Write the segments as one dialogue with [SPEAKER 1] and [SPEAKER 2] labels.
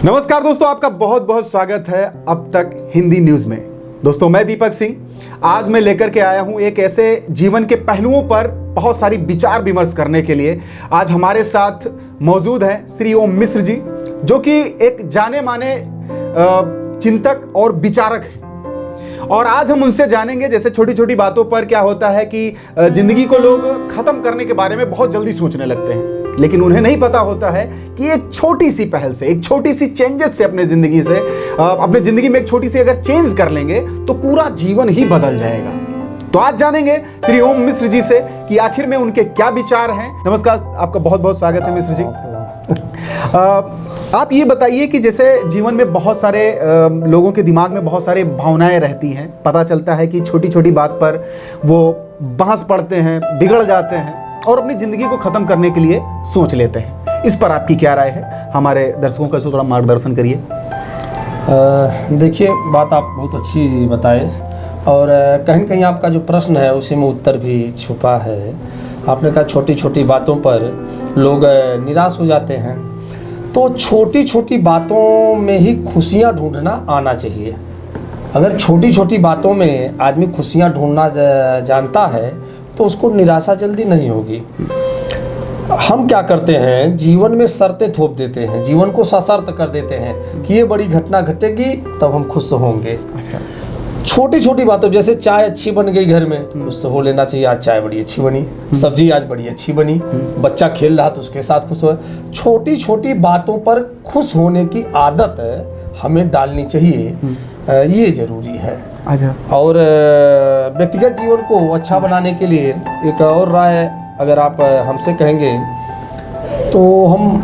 [SPEAKER 1] नमस्कार दोस्तों, आपका बहुत बहुत स्वागत है अब तक हिंदी न्यूज में। दोस्तों, मैं दीपक सिंह आज मैं लेकर के आया हूं एक ऐसे जीवन के पहलुओं पर बहुत सारी विचार विमर्श करने के लिए। आज हमारे साथ मौजूद हैं श्री ओम मिश्र जी, जो कि एक जाने माने चिंतक और विचारक हैं। और आज हम उनसे जानेंगे जैसे छोटी छोटी बातों पर क्या होता है कि जिंदगी को लोग खत्म करने के बारे में बहुत जल्दी सोचने लगते हैं, लेकिन उन्हें नहीं पता होता है कि एक छोटी सी पहल से, एक छोटी सी चेंजेस से अपने जिंदगी में एक छोटी सी अगर चेंज कर लेंगे तो पूरा जीवन ही बदल जाएगा। तो आज जानेंगे श्री ओम मिश्र जी से कि आखिर में उनके क्या विचार हैं। नमस्कार, आपका बहुत बहुत स्वागत है मिश्र जी। आप ये बताइए कि जैसे जीवन में बहुत सारे लोगों के दिमाग में बहुत सारे भावनाएं रहती हैं। पता चलता है कि छोटी छोटी बात पर वो बहस पड़ते हैं, बिगड़ जाते हैं और अपनी ज़िंदगी को ख़त्म करने के लिए सोच लेते हैं। इस पर आपकी क्या राय है? हमारे दर्शकों का थोड़ा मार्गदर्शन करिए।
[SPEAKER 2] देखिए, बात आप बहुत अच्छी बताए और कहीं कहीं आपका जो प्रश्न है उसी में उत्तर भी छुपा है। आपने कहा छोटी छोटी बातों पर लोग निराश हो जाते हैं, तो छोटी छोटी बातों में ही खुशियाँ ढूंढना आना चाहिए। अगर छोटी छोटी बातों में आदमी खुशियाँ ढूंढना जानता है तो उसको निराशा जल्दी नहीं होगी। हम क्या करते हैं, जीवन में शर्तें थोप देते हैं, जीवन को सशर्त कर देते हैं कि ये बड़ी घटना घटेगी तब हम खुश होंगे।
[SPEAKER 1] अच्छा,
[SPEAKER 2] छोटी छोटी बातों, जैसे चाय अच्छी बन गई घर में तो खुश हो लेना चाहिए, आज चाय बड़ी अच्छी बनी, सब्जी आज बड़ी अच्छी बनी, बच्चा खेल रहा तो उसके साथ खुश हो। छोटी छोटी बातों पर खुश होने की आदत हमें डालनी चाहिए, ये जरूरी है।
[SPEAKER 1] अच्छा।
[SPEAKER 2] और व्यक्तिगत जीवन को अच्छा बनाने के लिए एक और राय अगर आप हमसे कहेंगे तो हम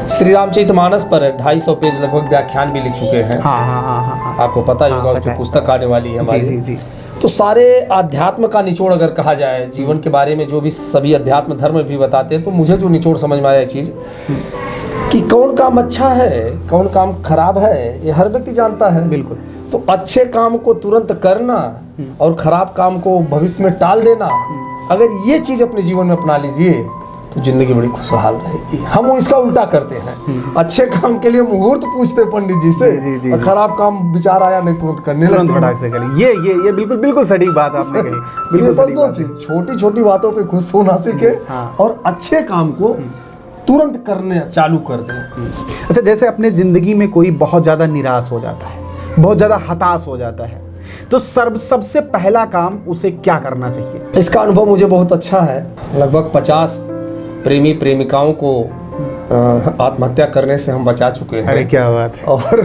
[SPEAKER 2] श्री रामचरितमानस पर 250 पेज लगभग व्याख्यान भी लिख चुके हैं।
[SPEAKER 1] हाँ।
[SPEAKER 2] आपको पता ही होगा, उसकी पुस्तक आने वाली है हमारी।
[SPEAKER 1] जी।
[SPEAKER 2] तो सारे अध्यात्म का निचोड़ अगर कहा जाए, जीवन के बारे में जो भी सभी अध्यात्म धर्म भी बताते हैं, तो मुझे जो निचोड़ समझ में आया एक चीज़ कि कौन काम अच्छा है कौन काम खराब है, ये हर व्यक्ति जानता है।
[SPEAKER 1] बिल्कुल।
[SPEAKER 2] तो अच्छे काम को तुरंत करना और खराब काम को भविष्य में टाल देना, अगर ये चीज़ अपने जीवन में अपना लीजिए तो जिंदगी बड़ी खुशहाल रहेगी। हम इसका उल्टा करते हैं, अच्छे काम के लिए मुहूर्त पूछते पंडित जी से,
[SPEAKER 1] जी।
[SPEAKER 2] और खराब काम विचार आया नहीं तुरंत करने लगते
[SPEAKER 1] फटाक से करिए। ये बिल्कुल सटीक बात आपने कही। बिल्कुल सटीक बात है।
[SPEAKER 2] छोटी छोटी बातों पे खुश होना सीखे और अच्छे काम को तुरंत करने चालू कर दें।
[SPEAKER 1] अच्छा, जैसे अपने जिंदगी में कोई बहुत ज़्यादा निराश हो जाता है, बहुत ज़्यादा हताश हो जाता है, तो सबसे पहला काम उसे क्या करना चाहिए?
[SPEAKER 2] इसका अनुभव मुझे बहुत अच्छा है। लगभग 50 प्रेमी प्रेमिकाओं को आत्महत्या करने से हम बचा चुके हैं।
[SPEAKER 1] अरे क्या बात है।
[SPEAKER 2] और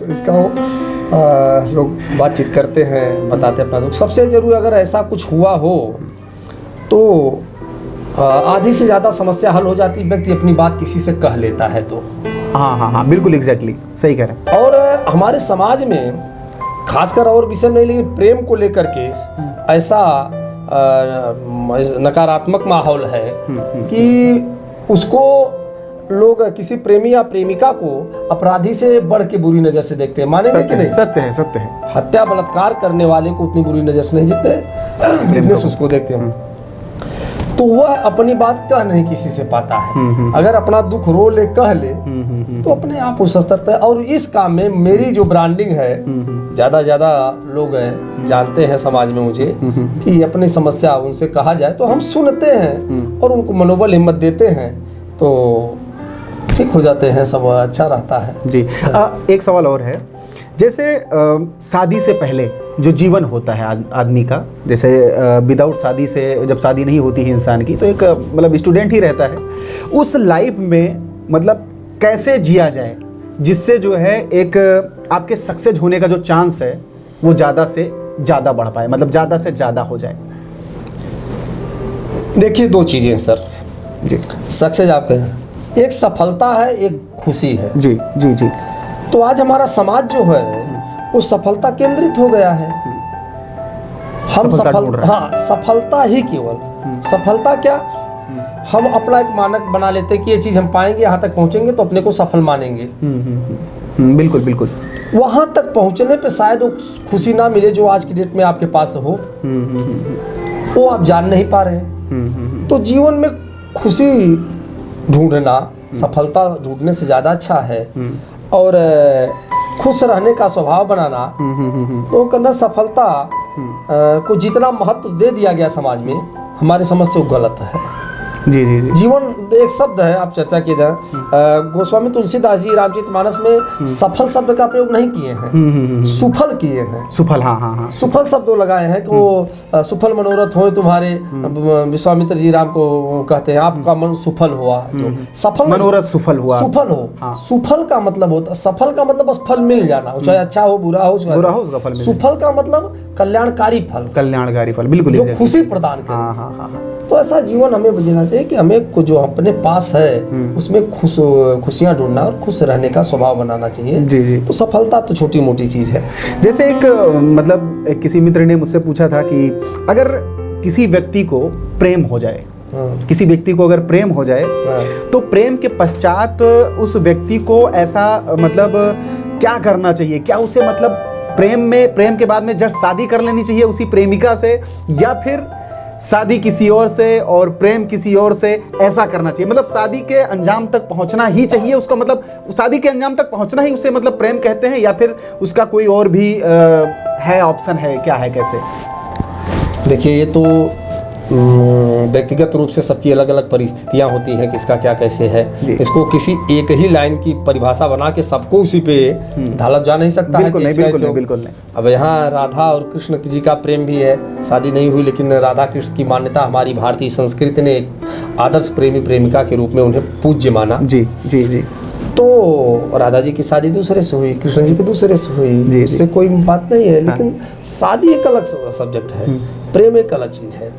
[SPEAKER 2] इसका लोग बातचीत करते हैं, बताते अपना दुख। सबसे जरूरी, अगर ऐसा कुछ हुआ हो तो आधी से ज़्यादा समस्या हल हो जाती, व्यक्ति अपनी बात किसी से कह लेता है तो।
[SPEAKER 1] हाँ, बिल्कुल एग्जैक्टली सही कह रहे हैं।
[SPEAKER 2] और हमारे समाज में खासकर और विषय नहीं, लेकिन प्रेम को लेकर के ऐसा नकारात्मक माहौल है कि उसको लोग किसी प्रेमी या प्रेमिका को अपराधी से बढ़ के बुरी नज़र से देखते हैं। मानेंगे कि नहीं?
[SPEAKER 1] सत्य है।
[SPEAKER 2] हत्या बलात्कार करने वाले को उतनी बुरी नज़र से नहीं देखते जितने से उसको देखते हैं। तो वह अपनी बात कह नहीं किसी से पाता है। अगर अपना दुख रो ले कह ले तो अपने आप उस स्तर तक। और इस काम में मेरी जो ब्रांडिंग है, ज़्यादा लोग जानते हैं समाज में मुझे कि अपनी समस्या उनसे कहा जाए तो हम सुनते हैं और उनको मनोबल हिम्मत देते हैं तो ठीक हो जाते हैं, सब अच्छा रहता है।
[SPEAKER 1] जी। एक सवाल और है, जैसे शादी से पहले जो जीवन होता है आदमी का, जैसे विदाउट शादी से, जब शादी नहीं होती है इंसान की, तो एक मतलब स्टूडेंट ही रहता है। उस लाइफ में मतलब कैसे जिया जाए जिससे जो है एक आपके सक्सेस होने का जो चांस है वो ज़्यादा से ज़्यादा बढ़ पाए, मतलब ज़्यादा से ज़्यादा हो जाए?
[SPEAKER 2] देखिए, 2 चीज़ें हैं सर
[SPEAKER 1] जी।
[SPEAKER 2] सक्सेस आप कहें, एक सफलता है, एक खुशी है।
[SPEAKER 1] जी।
[SPEAKER 2] तो आज हमारा समाज जो है वो सफलता केंद्रित हो गया है। हम सफलता ही केवल सफलता क्या, हम अपना एक मानक बना लेते हैं कि ये चीज़ हम पाएंगे, यहाँ तक पहुँचेंगे तो अपने को सफल मानेंगे।
[SPEAKER 1] बिल्कुल।
[SPEAKER 2] वहाँ तक पहुँचने पे शायद वो खुशी ना मिले जो आज की डेट में आपके पास हो, वो आप जान नहीं पा रहे। तो जीवन में खुशी ढूंढना सफलता ढूंढने से ज़्यादा अच्छा है और खुश रहने का स्वभाव बनाना, तो करना सफलता को जितना महत्व दे दिया गया समाज में, हमारे समझ से वो गलत है।
[SPEAKER 1] जी जी जी।
[SPEAKER 2] जीवन एक शब्द है, आप चर्चा किए थे, गोस्वामी तुलसीदास जी रामचरितमानस में सफल शब्द का प्रयोग नहीं किए हैं, सुफल किए हैं।
[SPEAKER 1] सुफल, हाँ हाँ हाँ,
[SPEAKER 2] सुफल शब्द लगाए हैं कि वो सुफल मनोरथ हो तुम्हारे, विश्वामित्र जी राम को कहते हैं आपका मन सुफल हुआ, जो सफल
[SPEAKER 1] मनोरथ सुफल हुआ,
[SPEAKER 2] सुफल हो।
[SPEAKER 1] हाँ।
[SPEAKER 2] सुफल का मतलब होता, सफल का मतलब बस फल मिल जाना, चाहे अच्छा हो बुरा हो,
[SPEAKER 1] बुरा हो उसका फल मिल
[SPEAKER 2] सुफल का मतलब कल्याणकारी फल,
[SPEAKER 1] कल्याणकारी फल, बिल्कुल
[SPEAKER 2] जो खुशी प्रदान करे।
[SPEAKER 1] हाँ हाँ हाँ।
[SPEAKER 2] तो ऐसा जीवन हमें जीना चाहिए कि हमें जो अपने पास है उसमें खुशियां ढूंढना और खुश रहने का स्वभाव बनाना चाहिए।
[SPEAKER 1] जी जी।
[SPEAKER 2] तो सफलता तो छोटी मोटी चीज है।
[SPEAKER 1] जैसे एक मतलब किसी मित्र ने मुझसे पूछा था कि अगर किसी व्यक्ति को प्रेम हो जाए, किसी व्यक्ति को अगर प्रेम हो जाए, तो प्रेम के पश्चात उस व्यक्ति को ऐसा मतलब क्या करना चाहिए? क्या उसे मतलब प्रेम के बाद में जब शादी कर लेनी चाहिए उसी प्रेमिका से, या फिर शादी किसी और से और प्रेम किसी और से, ऐसा करना चाहिए? मतलब शादी के अंजाम तक पहुंचना ही चाहिए उसका, मतलब शादी के अंजाम तक पहुंचना ही उसे मतलब प्रेम कहते हैं, या फिर उसका कोई और भी है ऑप्शन है, क्या है, कैसे?
[SPEAKER 2] देखिए, ये तो व्यक्तिगत रूप से सबकी अलग अलग परिस्थितियां होती हैं, किसका क्या कैसे है। इसको किसी एक ही लाइन की परिभाषा बना के सबको उसी पे ढाला जा नहीं सकता।
[SPEAKER 1] बिल्कुल नहीं, बिल्कुल नहीं, बिल्कुल नहीं।
[SPEAKER 2] अब यहाँ राधा और कृष्ण जी का प्रेम भी है, शादी नहीं हुई, लेकिन राधा कृष्ण की मान्यता हमारी भारतीय संस्कृति ने एक आदर्श प्रेमी प्रेमिका के रूप में उन्हें पूज्य माना।
[SPEAKER 1] जी जी जी।
[SPEAKER 2] तो राधा जी की शादी दूसरे से हुई, कृष्ण जी की दूसरे से हुई, इससे कोई बात नहीं है। लेकिन शादी एक अलग सब्जेक्ट है, प्रेम एक अलग चीज़ है।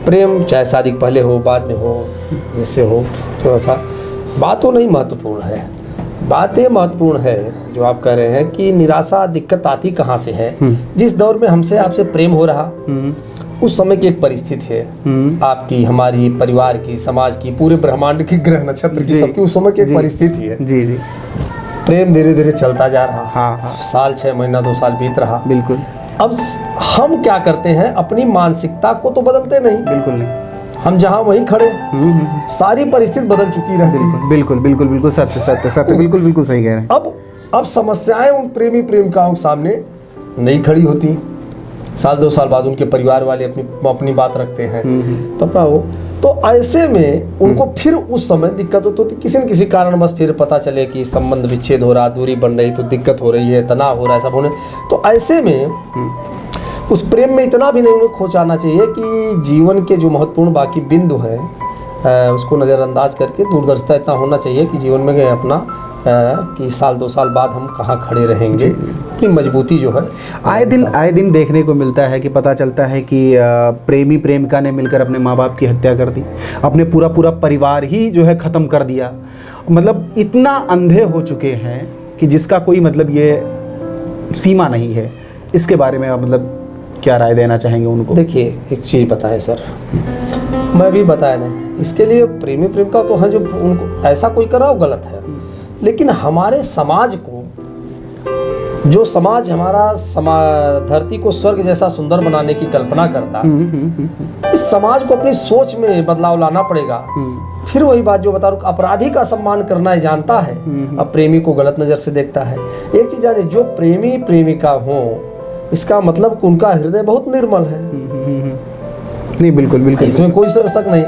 [SPEAKER 2] प्रेम चाहे शादी पहले हो बाद में हो, जैसे हो, तो ऐसा बात तो नहीं महत्वपूर्ण है। बात ये महत्वपूर्ण है जो आप कह रहे हैं कि निराशा दिक्कत आती कहाँ से है। जिस दौर में हमसे आपसे प्रेम हो रहा, उस समय की एक परिस्थिति है, आपकी, हमारी, परिवार की, समाज की, पूरे ब्रह्मांड की, ग्रह नक्षत्र की, सबकी उस समय की एक परिस्थिति है।
[SPEAKER 1] जी जी।
[SPEAKER 2] प्रेम धीरे धीरे चलता जा रहा,
[SPEAKER 1] हाँ हाँ,
[SPEAKER 2] साल 6 महीना 2 साल बीत रहा।
[SPEAKER 1] बिल्कुल।
[SPEAKER 2] अब हम क्या करते हैं, अपनी मानसिकता को तो बदलते नहीं,
[SPEAKER 1] बिल्कुल नहीं,
[SPEAKER 2] हम जहाँ वहीं खड़े, सारी परिस्थिति बदल चुकी रहती है।
[SPEAKER 1] बिल्कुल बिल्कुल बिल्कुल, सत्य सत्य सत्य, बिल्कुल बिल्कुल सही कह रहे हैं।
[SPEAKER 2] अब समस्याएं उन प्रेमी प्रेमिकाओं के सामने नहीं खड़ी होती। साल 2 साल बाद उनके परिवार वाले अपनी बात रखते हैं, तो अपना वो, तो ऐसे में उनको फिर उस समय दिक्कत हो, तो किसी न किसी कारण बस फिर पता चले कि संबंध विच्छेद हो रहा, दूरी बन रही, तो दिक्कत हो रही है, तनाव हो रहा है, सब होने। तो ऐसे में उस प्रेम में इतना भी नहीं उन्हें खो जाना चाहिए कि जीवन के जो महत्वपूर्ण बाकी बिंदु हैं उसको नज़रअंदाज करके दूरदर्शिता इतना होना चाहिए कि जीवन में अपना कि साल 2 साल बाद हम कहाँ खड़े रहेंगे, अपनी मजबूती जो है।
[SPEAKER 1] आए दिन देखने को मिलता है कि पता चलता है कि प्रेमी प्रेमिका ने मिलकर अपने माँ बाप की हत्या कर दी, अपने पूरा परिवार ही जो है ख़त्म कर दिया। मतलब इतना अंधे हो चुके हैं कि जिसका कोई मतलब ये सीमा नहीं है। इसके बारे में आप मतलब क्या राय देना चाहेंगे उनको?
[SPEAKER 2] देखिए, एक चीज़ बताएं सर, मैं भी बताया नहीं, इसके लिए प्रेमी प्रेमिका तो है, जो उनको ऐसा कोई करा वो गलत है। लेकिन हमारे समाज को, जो समाज हमारा धरती को स्वर्ग जैसा सुंदर बनाने की कल्पना करता, इस समाज को अपनी सोच में बदलाव लाना पड़ेगा। फिर वही बात जो बता रहा हूँ, अपराधी का सम्मान करना ही जानता है, अब प्रेमी को गलत नज़र से देखता है। एक चीज़ जानिए, जो प्रेमी प्रेमिका हो, इसका मतलब उनका हृदय बहुत निर्मल है।
[SPEAKER 1] नहीं, बिल्कुल बिल्कुल,
[SPEAKER 2] इसमें कोई शक नहीं।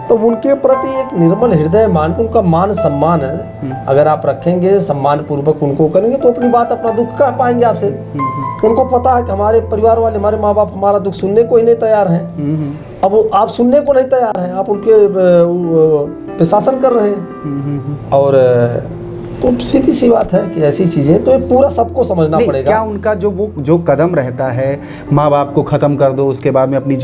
[SPEAKER 2] तो उनके प्रति एक निर्मल हृदय मान के उनका मान सम्मान है, अगर आप रखेंगे, सम्मान पूर्वक उनको करेंगे, तो अपनी बात, अपना दुख कह पाएंगे आपसे। उनको पता है कि हमारे परिवार वाले, हमारे माँ बाप हमारा दुख सुनने को ही नहीं तैयार हैं। अब आप सुनने को नहीं तैयार हैं, आप उनके पे शासन कर रहे हैं। और तो सीधी सी बात है कि ऐसी चीज़ें तो ये पूरा सबको समझना पड़ेगा।
[SPEAKER 1] क्या उनका जो कदम रहता है, माँ बाप को ख़त्म कर दो, उसके बाद में अपनी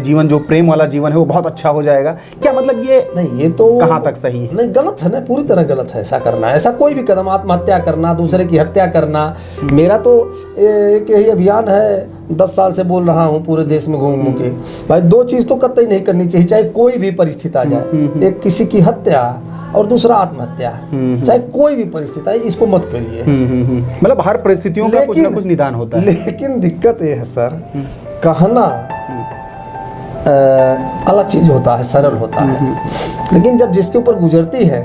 [SPEAKER 1] जीवन जो प्रेम वाला जीवन है वो बहुत अच्छा हो जाएगा, क्या मतलब ये
[SPEAKER 2] नहीं, ये तो
[SPEAKER 1] कहाँ तक सही है?
[SPEAKER 2] नहीं, गलत है ना, पूरी तरह गलत है ऐसा करना। ऐसा कोई भी कदम, आत्महत्या करना, दूसरे की हत्या करना, मेरा तो एक यही अभियान है, 10 साल से बोल रहा हूँ पूरे देश में घूम के, भाई 2 चीज़ तो कतई नहीं करनी चाहिए, चाहे कोई भी परिस्थिति आ जाए। एक किसी की हत्या और दूसरा आत्महत्या, चाहे कोई भी परिस्थिति है, इसको मत करिए।
[SPEAKER 1] मतलब हर परिस्थितियों का कुछ ना कुछ निदान होता है।
[SPEAKER 2] लेकिन दिक्कत ये है सर, कहना अलग चीज होता है, सरल होता है, लेकिन जब जिसके ऊपर गुजरती है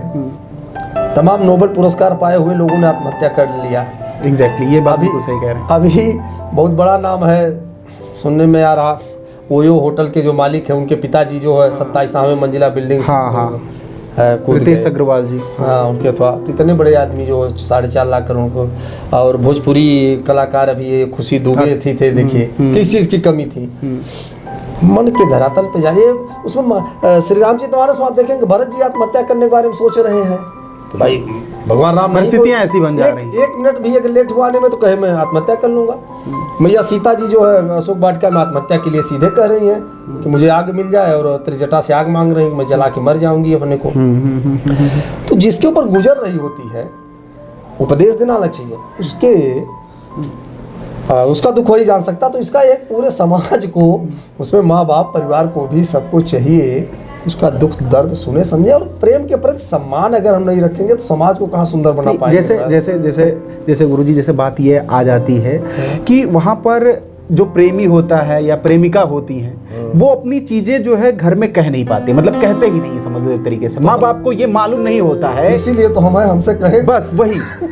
[SPEAKER 2] तमाम नोबेल पुरस्कार पाए हुए लोगों ने आत्महत्या कर लिया।
[SPEAKER 1] एग्जैक्टली, ये बात बिल्कुल सही कह रहे हैं।
[SPEAKER 2] अभी बहुत बड़ा नाम है, सुनने में आ रहा, ओयो होटल के जो मालिक हैं उनके पिताजी जो है 27वां मंजिला बिल्डिंग
[SPEAKER 1] रितेश अग्रवाल जी,
[SPEAKER 2] हाँ उनके अथवा तो इतने बड़े आदमी जो 4.5 लाख करोड़ को। और भोजपुरी कलाकार अभी ये खुशी दुबे थे, देखिए किस चीज़ की कमी थी। मन के धरातल पे जाइए, उसमें श्री राम जी तुम्हारे आप देखेंगे भरत जी आत्महत्या करने के बारे में सोच रहे हैं कि भाई भगवान राम,
[SPEAKER 1] परिस्थितियां ऐसी बन जा रही हैं।
[SPEAKER 2] एक मिनट भी अगर लेट हुआ आने में तो कहे मैं आत्महत्या कर लूंगा। मैया सीता जी जो है अशोक वाटिका में आत्महत्या के लिए सीधे कह रही हैं कि मुझे आग मिल जाए, और त्रिजटा से आग मांग रही हैं, मैं जला के मर जाऊंगी अपने को। तो जिसके ऊपर गुजर रही होती है, उपदेश देना अलग चीज़ है, उसका दुख वही जान सकता। तो इसका एक पूरे समाज को, उसमें माँ बाप परिवार को भी सबको चाहिए उसका दुख दर्द सुने समझे, और प्रेम के प्रति सम्मान अगर हम नहीं रखेंगे तो समाज को कहाँ सुंदर बना पाएंगे।
[SPEAKER 1] जैसे गुरुजी, जैसे बात ये आ जाती है कि वहाँ पर जो प्रेमी होता है या प्रेमिका होती हैं, वो अपनी चीजें जो है घर में कह नहीं पाती, मतलब कहते ही नहीं, समझ लो एक तरीके से। माँ बाप को ये मालूम नहीं होता है,
[SPEAKER 2] इसीलिए तो हमसे कहें।
[SPEAKER 1] बस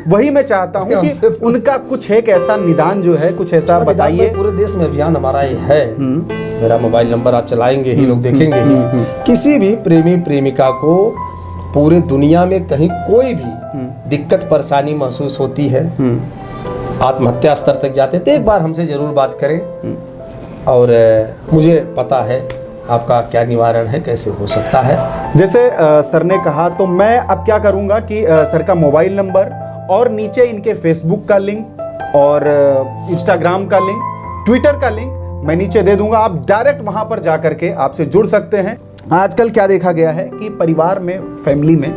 [SPEAKER 1] वही मैं चाहता हूँ कि उनका कुछ एक ऐसा निदान जो है, कुछ ऐसा बताइए।
[SPEAKER 2] पूरे देश में अभियान हमारा ये है, मेरा मोबाइल नंबर आप चलाएंगे ही, लोग देखेंगे ही, किसी भी प्रेमी प्रेमिका को पूरे दुनिया में कहीं कोई भी दिक्कत परेशानी महसूस होती है, आत्महत्या स्तर तक जाते हैं, तो एक बार हमसे जरूर बात करें, और मुझे पता है आपका क्या निवारण है, कैसे हो सकता है।
[SPEAKER 1] जैसे सर ने कहा, तो मैं अब क्या करूंगा कि सर का मोबाइल नंबर और नीचे इनके फेसबुक का लिंक और इंस्टाग्राम का लिंक, ट्विटर का लिंक मैं नीचे दे दूंगा। आप डायरेक्ट वहां पर जाकर के आपसे जुड़ सकते हैं। आजकल क्या देखा गया है कि परिवार में, फैमिली में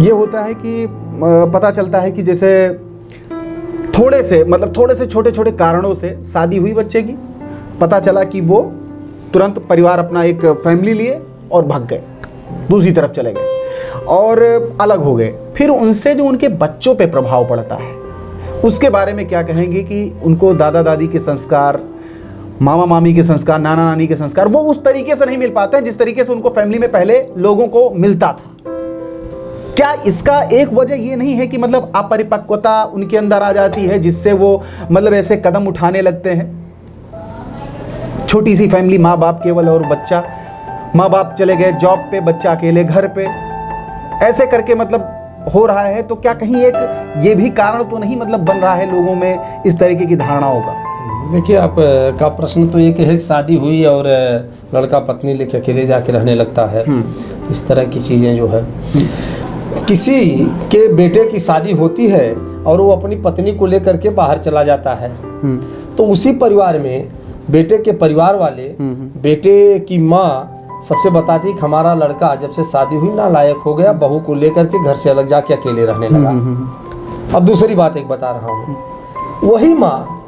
[SPEAKER 1] ये होता है कि पता चलता है कि जैसे थोड़े से छोटे छोटे कारणों से शादी हुई बच्चे की, पता चला कि वो तुरंत परिवार अपना एक फैमिली लिए और भाग गए, दूसरी तरफ चले गए और अलग हो गए। फिर उनसे जो उनके बच्चों पे प्रभाव पड़ता है, उसके बारे में क्या कहेंगे कि उनको दादा दादी के संस्कार, मामा मामी के संस्कार, नाना नानी के संस्कार वो उस तरीके से नहीं मिल पाते हैं जिस तरीके से उनको फैमिली में पहले लोगों को मिलता था। क्या इसका एक वजह ये नहीं है कि मतलब अपरिपक्वता उनके अंदर आ जाती है, जिससे वो मतलब ऐसे कदम उठाने लगते हैं? छोटी सी फैमिली, माँ बाप केवल और बच्चा, माँ बाप चले गए जॉब पे, बच्चा अकेले घर पे, ऐसे करके मतलब हो रहा है। तो क्या कहीं एक ये भी कारण तो नहीं मतलब बन रहा है लोगों में इस तरीके की धारणाओं का?
[SPEAKER 2] देखिए, आप का प्रश्न तो एक है, शादी हुई और लड़का पत्नी लेके अकेले जाके रहने लगता है, इस तरह की चीज़ें जो है। किसी के बेटे की शादी होती है और वो अपनी पत्नी को लेकर के बाहर चला जाता है, तो उसी परिवार में बेटे के परिवार वाले बेटे की माँ सबसे बताती है कि हमारा लड़का जब से शादी हुई नालायक हो गया, बहू को लेकर के घर से अलग जाके अकेले रहने लगा। अब दूसरी बात एक बता रहा हूँ, वही माँ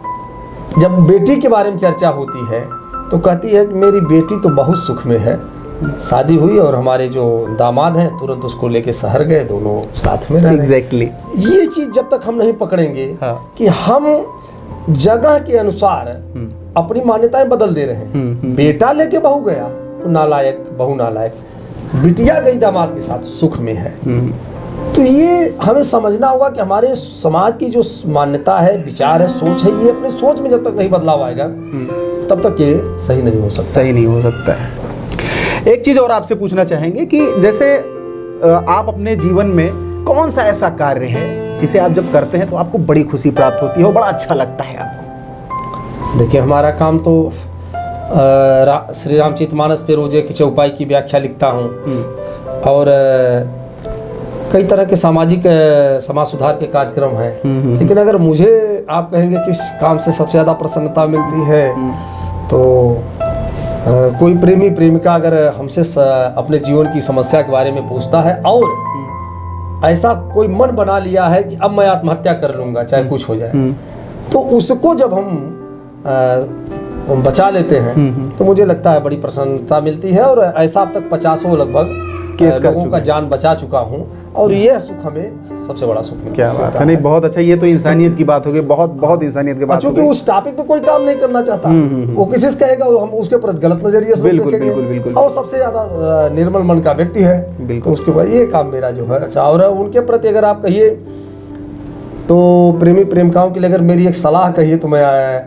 [SPEAKER 2] जब बेटी के बारे में चर्चा होती है तो कहती है कि मेरी बेटी तो बहुत सुख में है, शादी हुई और हमारे जो दामाद हैं तुरंत उसको लेके शहर गए, दोनों साथ में रहे।
[SPEAKER 1] एग्जैक्टली।
[SPEAKER 2] ये चीज जब तक हम नहीं पकड़ेंगे कि हम जगह के अनुसार अपनी मान्यताएं बदल दे रहे हैं। बेटा लेके बहू गया तो नालायक, बहू नालायक, बिटिया गई दामाद के साथ सुख में है। तो ये हमें समझना होगा कि हमारे समाज की जो मान्यता है, विचार है, सोच है, ये अपने सोच में जब तक नहीं बदलाव आएगा तब तक ये सही नहीं हो सकता है।
[SPEAKER 1] एक चीज और आपसे पूछना चाहेंगे कि जैसे आप अपने जीवन में कौन सा ऐसा कार्य है जिसे आप जब करते हैं तो आपको बड़ी खुशी प्राप्त होती है और बड़ा अच्छा लगता है आपको?
[SPEAKER 2] देखिए, हमारा काम तो श्री रामचरितमानस पे रोजे की चौपाई की व्याख्या लिखता हूँ और कई तरह के सामाजिक समाज सुधार के कार्यक्रम हैं। लेकिन अगर मुझे आप कहेंगे किस काम से सबसे ज़्यादा प्रसन्नता मिलती है तो कोई प्रेमी प्रेमिका अगर हमसे अपने जीवन की समस्या के बारे में पूछता है और ऐसा कोई मन बना लिया है कि अब मैं आत्महत्या कर लूँगा चाहे कुछ हो जाए, तो उसको जब हम बचा लेते हैं तो मुझे लगता है बड़ी प्रसन्नता मिलती है। और ऐसा अब तक 50 लगभग लोगों का जान बचा चुका हूँ और यह सुख हमें सबसे बड़ा सुख मिलता
[SPEAKER 1] क्या बात है, नहीं बहुत अच्छा, ये तो इंसानियत की बात हो गई, बहुत बहुत इंसानियत की बात हो
[SPEAKER 2] क्योंकि
[SPEAKER 1] गई।
[SPEAKER 2] उस टॉपिक पे कोई काम नहीं करना चाहता, वो किसी से कहेगा हम उसके प्रति गलत नजरिए से
[SPEAKER 1] बिल्कुल,
[SPEAKER 2] देखेंगे।
[SPEAKER 1] बिल्कुल, बिल्कुल।
[SPEAKER 2] और सबसे ज्यादा निर्मल मन का व्यक्ति है,
[SPEAKER 1] बिल्कुल।
[SPEAKER 2] तो उसके बाद ये काम मेरा जो है अच्छा। और उनके प्रति अगर आप कहिए तो प्रेमी प्रेमिकाओं के लिए अगर मेरी एक सलाह कहिए तो मैं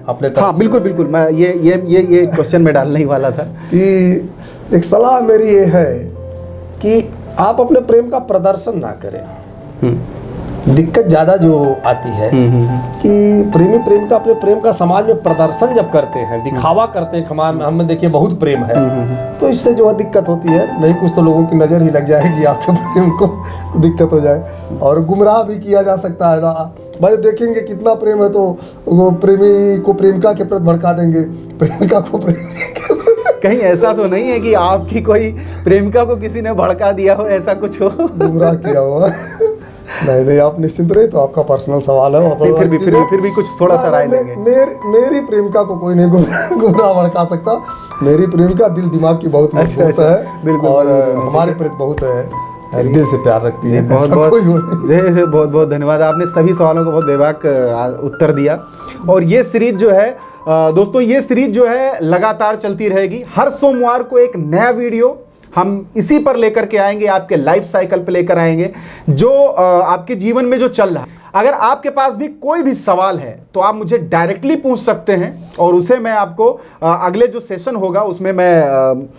[SPEAKER 2] अपने तरफ
[SPEAKER 1] हाँ बिल्कुल बिल्कुल, मैं ये क्वेश्चन में डालने ही वाला था
[SPEAKER 2] कि एक सलाह मेरी ये है कि आप अपने प्रेम का प्रदर्शन ना करें। दिक्कत ज़्यादा जो आती है कि प्रेमी प्रेमिका अपने प्रेम का समाज में प्रदर्शन जब करते हैं, दिखावा करते हैं, हमें देखिए बहुत प्रेम है, तो इससे जो है दिक्कत होती है। नहीं कुछ तो लोगों की नज़र ही लग जाएगी आपके प्रेम को, दिक्कत हो जाए और गुमराह भी किया जा सकता है ना। भाई देखेंगे कितना प्रेम है तो वो प्रेमी को प्रेमिका के प्रति भड़का देंगे, प्रेमिका को प्रेमी के प्रति।
[SPEAKER 1] कहीं ऐसा तो नहीं है कि आपकी कोई प्रेमिका को किसी ने भड़का दिया हो, ऐसा कुछ हो?
[SPEAKER 2] गुमराह किया हुआ नहीं, आप निश्चिंत रहिए, तो आपका पर्सनल सवाल है।
[SPEAKER 1] फिर भी कुछ थोड़ा सा राय लेंगे।
[SPEAKER 2] मेरी प्रेमिका को कोई नहीं गुमराह भड़का सकता। मेरी प्रेमिका दिल दिमाग की बहुत मजबूत है,
[SPEAKER 1] बिल्कुल,
[SPEAKER 2] और
[SPEAKER 1] बिल्कुल,
[SPEAKER 2] हमारे प्रति बहुत है, दिल से प्यार रखती है।
[SPEAKER 1] बहुत बहुत धन्यवाद, आपने सभी सवालों को बहुत बेबाक उत्तर दिया। और ये सीरीज जो है दोस्तों, ये सीरीज जो है लगातार चलती रहेगी। हर सोमवार को एक नया वीडियो हम इसी पर लेकर के आएंगे, आपके लाइफ साइकिल पे लेकर आएंगे, जो आपके जीवन में जो चल रहा है। अगर आपके पास भी कोई भी सवाल है तो आप मुझे डायरेक्टली पूछ सकते हैं, और उसे मैं आपको अगले जो सेशन होगा उसमें मैं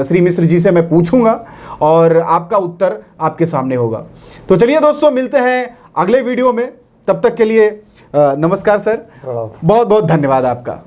[SPEAKER 1] श्री मिश्र जी से मैं पूछूंगा और आपका उत्तर आपके सामने होगा। तो चलिए दोस्तों, मिलते हैं अगले वीडियो में। तब तक के लिए नमस्कार सर, बहुत बहुत धन्यवाद आपका।